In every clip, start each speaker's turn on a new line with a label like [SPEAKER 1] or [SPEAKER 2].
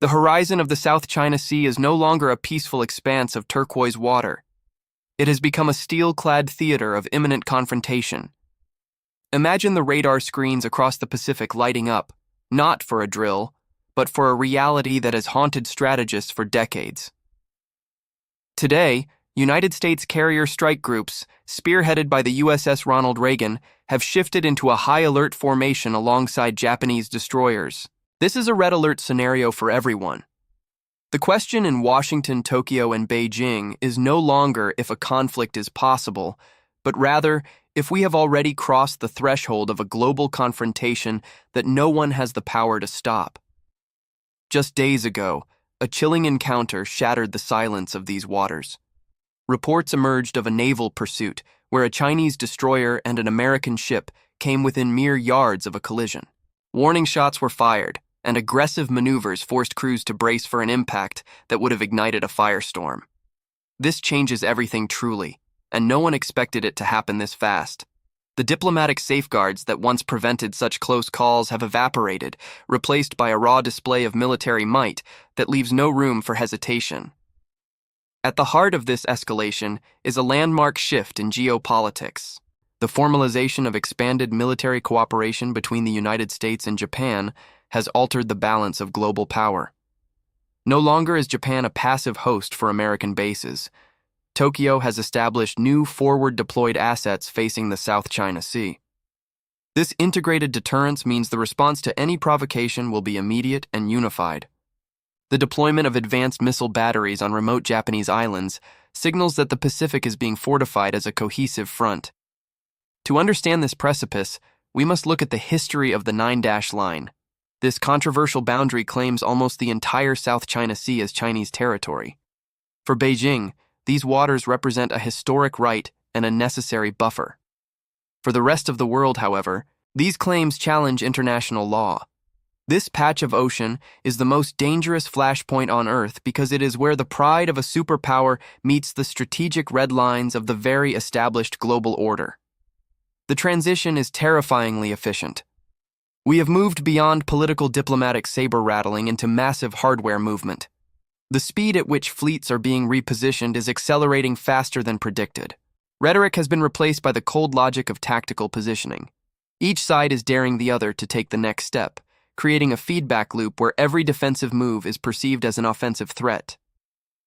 [SPEAKER 1] The horizon of the South China Sea is no longer a peaceful expanse of turquoise water. It has become a steel-clad theater of imminent confrontation. Imagine the radar screens across the Pacific lighting up, not for a drill, but for a reality that has haunted strategists for decades. Today, United States carrier strike groups, spearheaded by the USS Ronald Reagan, have shifted into a high-alert formation alongside Japanese destroyers. This is a red alert scenario for everyone. The question in Washington, Tokyo, and Beijing is no longer if a conflict is possible, but rather if we have already crossed the threshold of a global confrontation that no one has the power to stop. Just days ago, a chilling encounter shattered the silence of these waters. Reports emerged of a naval pursuit where a Chinese destroyer and an American ship came within mere yards of a collision. Warning shots were fired, and aggressive maneuvers forced crews to brace for an impact that would have ignited a firestorm. This changes everything truly, and no one expected it to happen this fast. The diplomatic safeguards that once prevented such close calls have evaporated, replaced by a raw display of military might that leaves no room for hesitation. At the heart of this escalation is a landmark shift in geopolitics. The formalization of expanded military cooperation between the United States and Japan has altered the balance of global power. No longer is Japan a passive host for American bases. Tokyo has established new forward-deployed assets facing the South China Sea. This integrated deterrence means the response to any provocation will be immediate and unified. The deployment of advanced missile batteries on remote Japanese islands signals that the Pacific is being fortified as a cohesive front. To understand this precipice, we must look at the history of the 9-dash line. This controversial boundary claims almost the entire South China Sea as Chinese territory. For Beijing, these waters represent a historic right and a necessary buffer. For the rest of the world, however, these claims challenge international law. This patch of ocean is the most dangerous flashpoint on Earth because it is where the pride of a superpower meets the strategic red lines of the very established global order. The transition is terrifyingly efficient. We have moved beyond political diplomatic saber-rattling into massive hardware movement. The speed at which fleets are being repositioned is accelerating faster than predicted. Rhetoric has been replaced by the cold logic of tactical positioning. Each side is daring the other to take the next step, creating a feedback loop where every defensive move is perceived as an offensive threat.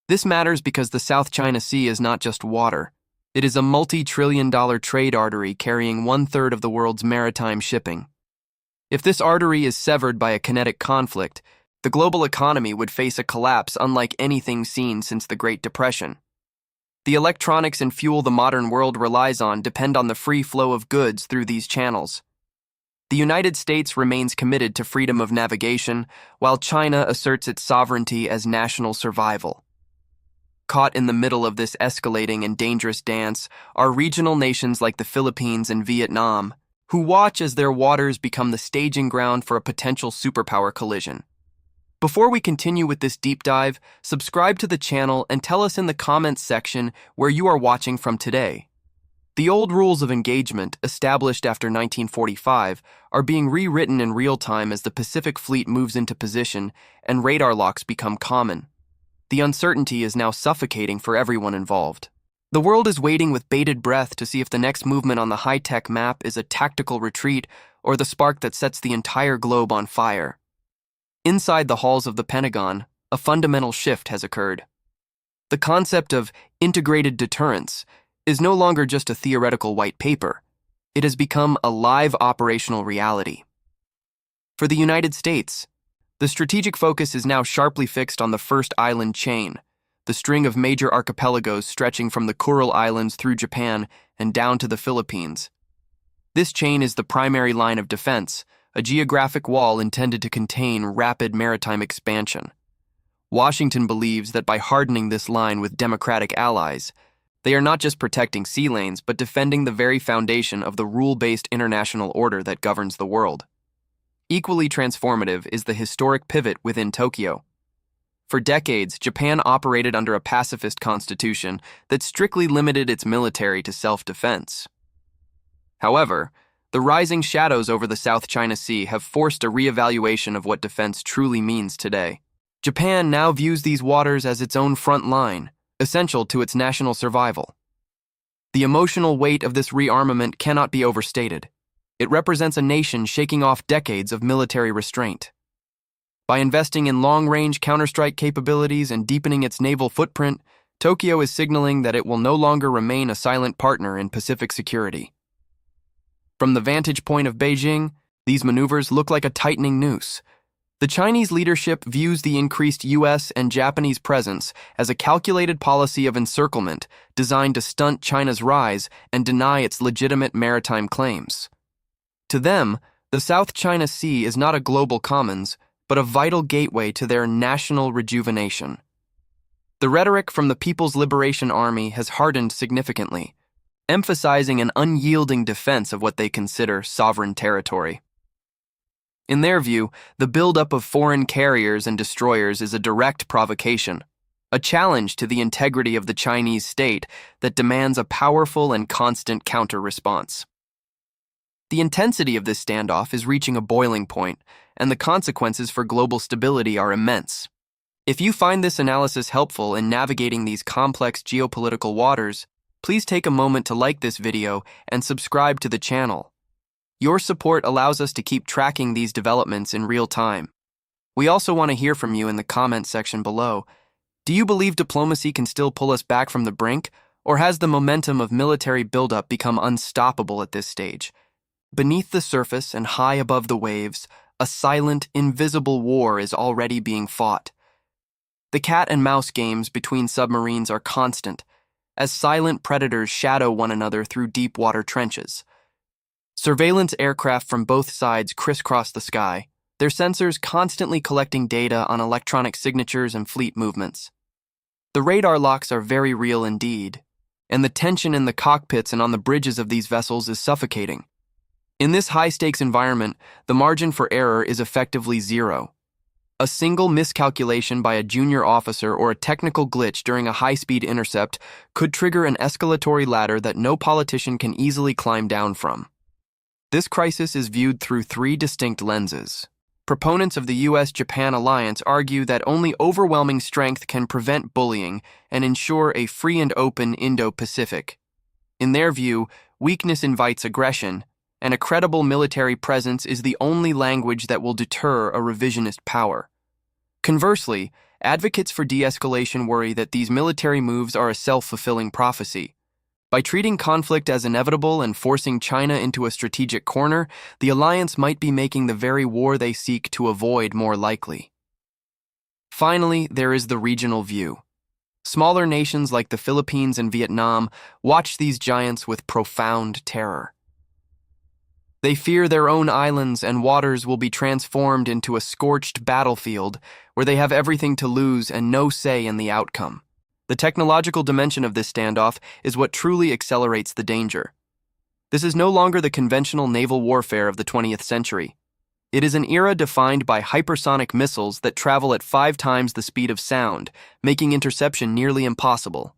[SPEAKER 1] This matters because the South China Sea is not just water. It is a multi-trillion-dollar trade artery carrying 1/3 of the world's maritime shipping. If this artery is severed by a kinetic conflict, the global economy would face a collapse unlike anything seen since the Great Depression. The electronics and fuel the modern world relies on depend on the free flow of goods through these channels. The United States remains committed to freedom of navigation, while China asserts its sovereignty as national survival. Caught in the middle of this escalating and dangerous dance are regional nations like the Philippines and Vietnam, who watch as their waters become the staging ground for a potential superpower collision. Before we continue with this deep dive, subscribe to the channel and tell us in the comments section where you are watching from today. The old rules of engagement, established after 1945, are being rewritten in real time as the Pacific Fleet moves into position and radar locks become common. The uncertainty is now suffocating for everyone involved. The world is waiting with bated breath to see if the next movement on the high-tech map is a tactical retreat or the spark that sets the entire globe on fire. Inside the halls of the Pentagon, a fundamental shift has occurred. The concept of integrated deterrence is no longer just a theoretical white paper. It has become a live operational reality. For the United States, the strategic focus is now sharply fixed on the first island chain, the string of major archipelagos stretching from the Kuril Islands through Japan and down to the Philippines. This chain is the primary line of defense, a geographic wall intended to contain rapid maritime expansion. Washington believes that by hardening this line with democratic allies, they are not just protecting sea lanes, but defending the very foundation of the rule-based international order that governs the world. Equally transformative is the historic pivot within Tokyo. For decades, Japan operated under a pacifist constitution that strictly limited its military to self-defense. However, the rising shadows over the South China Sea have forced a reevaluation of what defense truly means today. Japan now views these waters as its own front line, essential to its national survival. The emotional weight of this rearmament cannot be overstated. It represents a nation shaking off decades of military restraint. By investing in long-range counterstrike capabilities and deepening its naval footprint, Tokyo is signaling that it will no longer remain a silent partner in Pacific security. From the vantage point of Beijing, these maneuvers look like a tightening noose. The Chinese leadership views the increased U.S. and Japanese presence as a calculated policy of encirclement designed to stunt China's rise and deny its legitimate maritime claims. To them, the South China Sea is not a global commons, but a vital gateway to their national rejuvenation. The rhetoric from the People's Liberation Army has hardened significantly, emphasizing an unyielding defense of what they consider sovereign territory. In their view, the buildup of foreign carriers and destroyers is a direct provocation, a challenge to the integrity of the Chinese state that demands a powerful and constant counter-response. The intensity of this standoff is reaching a boiling point, and the consequences for global stability are immense. If you find this analysis helpful in navigating these complex geopolitical waters, please take a moment to like this video and subscribe to the channel. Your support allows us to keep tracking these developments in real time. We also want to hear from you in the comment section below. Do you believe diplomacy can still pull us back from the brink, or has the momentum of military buildup become unstoppable at this stage? Beneath the surface and high above the waves, a silent, invisible war is already being fought. The cat-and-mouse games between submarines are constant, as silent predators shadow one another through deep water trenches. Surveillance aircraft from both sides crisscross the sky, their sensors constantly collecting data on electronic signatures and fleet movements. The radar locks are very real indeed, and the tension in the cockpits and on the bridges of these vessels is suffocating. In this high-stakes environment, the margin for error is effectively zero. A single miscalculation by a junior officer or a technical glitch during a high-speed intercept could trigger an escalatory ladder that no politician can easily climb down from. This crisis is viewed through three distinct lenses. Proponents of the U.S.-Japan alliance argue that only overwhelming strength can prevent bullying and ensure a free and open Indo-Pacific. In their view, weakness invites aggression, and a credible military presence is the only language that will deter a revisionist power. Conversely, advocates for de-escalation worry that these military moves are a self-fulfilling prophecy. By treating conflict as inevitable and forcing China into a strategic corner, the alliance might be making the very war they seek to avoid more likely. Finally, there is the regional view. Smaller nations like the Philippines and Vietnam watch these giants with profound terror. They fear their own islands and waters will be transformed into a scorched battlefield where they have everything to lose and no say in the outcome. The technological dimension of this standoff is what truly accelerates the danger. This is no longer the conventional naval warfare of the 20th century. It is an era defined by hypersonic missiles that travel at 5 times the speed of sound, making interception nearly impossible.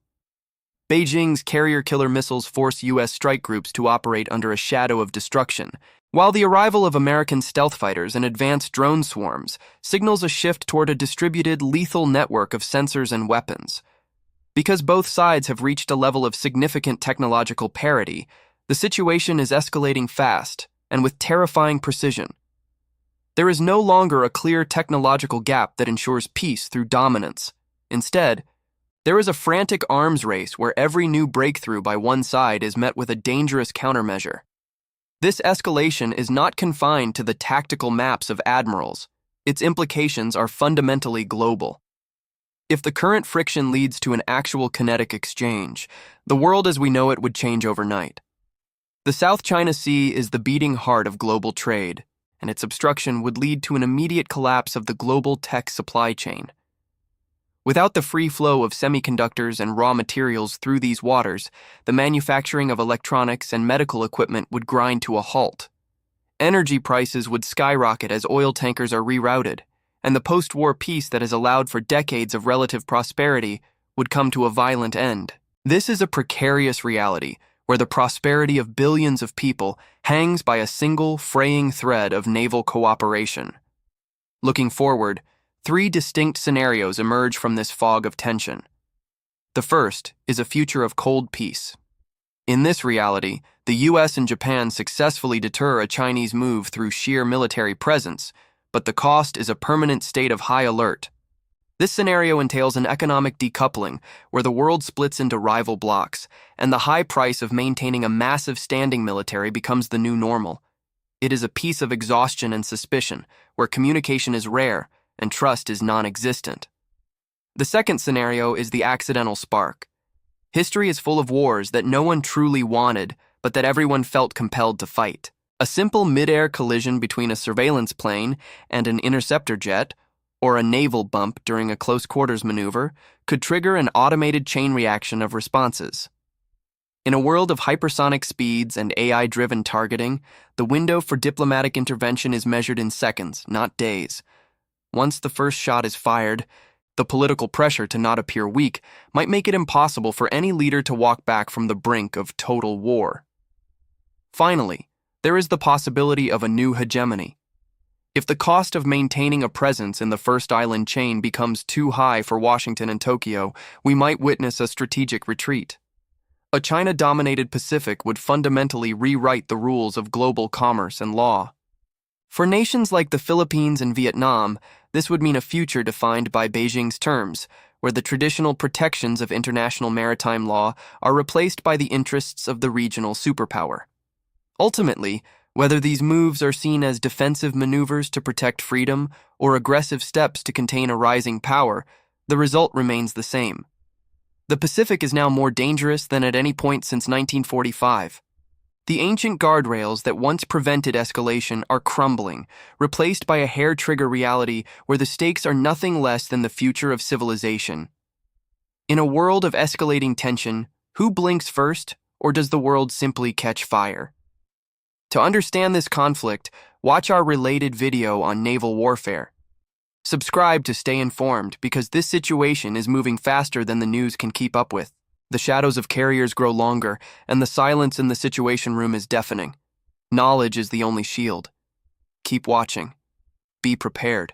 [SPEAKER 1] Beijing's carrier-killer missiles force U.S. strike groups to operate under a shadow of destruction, while the arrival of American stealth fighters and advanced drone swarms signals a shift toward a distributed, lethal network of sensors and weapons. Because both sides have reached a level of significant technological parity, the situation is escalating fast and with terrifying precision. There is no longer a clear technological gap that ensures peace through dominance. Instead, there is a frantic arms race where every new breakthrough by one side is met with a dangerous countermeasure. This escalation is not confined to the tactical maps of admirals. Its implications are fundamentally global. If the current friction leads to an actual kinetic exchange, the world as we know it would change overnight. The South China Sea is the beating heart of global trade, and its obstruction would lead to an immediate collapse of the global tech supply chain. Without the free flow of semiconductors and raw materials through these waters, the manufacturing of electronics and medical equipment would grind to a halt. Energy prices would skyrocket as oil tankers are rerouted, and the post-war peace that has allowed for decades of relative prosperity would come to a violent end. This is a precarious reality, where the prosperity of billions of people hangs by a single fraying thread of naval cooperation. Looking forward, Three distinct scenarios emerge from this fog of tension. The first is a future of cold peace. In this reality, the US and Japan successfully deter a Chinese move through sheer military presence, but the cost is a permanent state of high alert. This scenario entails an economic decoupling where the world splits into rival blocs, and the high price of maintaining a massive standing military becomes the new normal. It is a piece of exhaustion and suspicion, where communication is rare and trust is non-existent. The second scenario is the accidental spark. History is full of wars that no one truly wanted, but that everyone felt compelled to fight. A simple mid-air collision between a surveillance plane and an interceptor jet, or a naval bump during a close-quarters maneuver, could trigger an automated chain reaction of responses. In a world of hypersonic speeds and AI-driven targeting, the window for diplomatic intervention is measured in seconds, not days. Once the first shot is fired, the political pressure to not appear weak might make it impossible for any leader to walk back from the brink of total war. Finally, there is the possibility of a new hegemony. If the cost of maintaining a presence in the first island chain becomes too high for Washington and Tokyo, we might witness a strategic retreat. A China-dominated Pacific would fundamentally rewrite the rules of global commerce and law. For nations like the Philippines and Vietnam, this would mean a future defined by Beijing's terms, where the traditional protections of international maritime law are replaced by the interests of the regional superpower. Ultimately, whether these moves are seen as defensive maneuvers to protect freedom or aggressive steps to contain a rising power, the result remains the same. The Pacific is now more dangerous than at any point since 1945. The ancient guardrails that once prevented escalation are crumbling, replaced by a hair-trigger reality where the stakes are nothing less than the future of civilization. In a world of escalating tension, who blinks first, or does the world simply catch fire? To understand this conflict, watch our related video on naval warfare. Subscribe to stay informed because this situation is moving faster than the news can keep up with. The shadows of carriers grow longer, and the silence in the situation room is deafening. Knowledge is the only shield. Keep watching. Be prepared.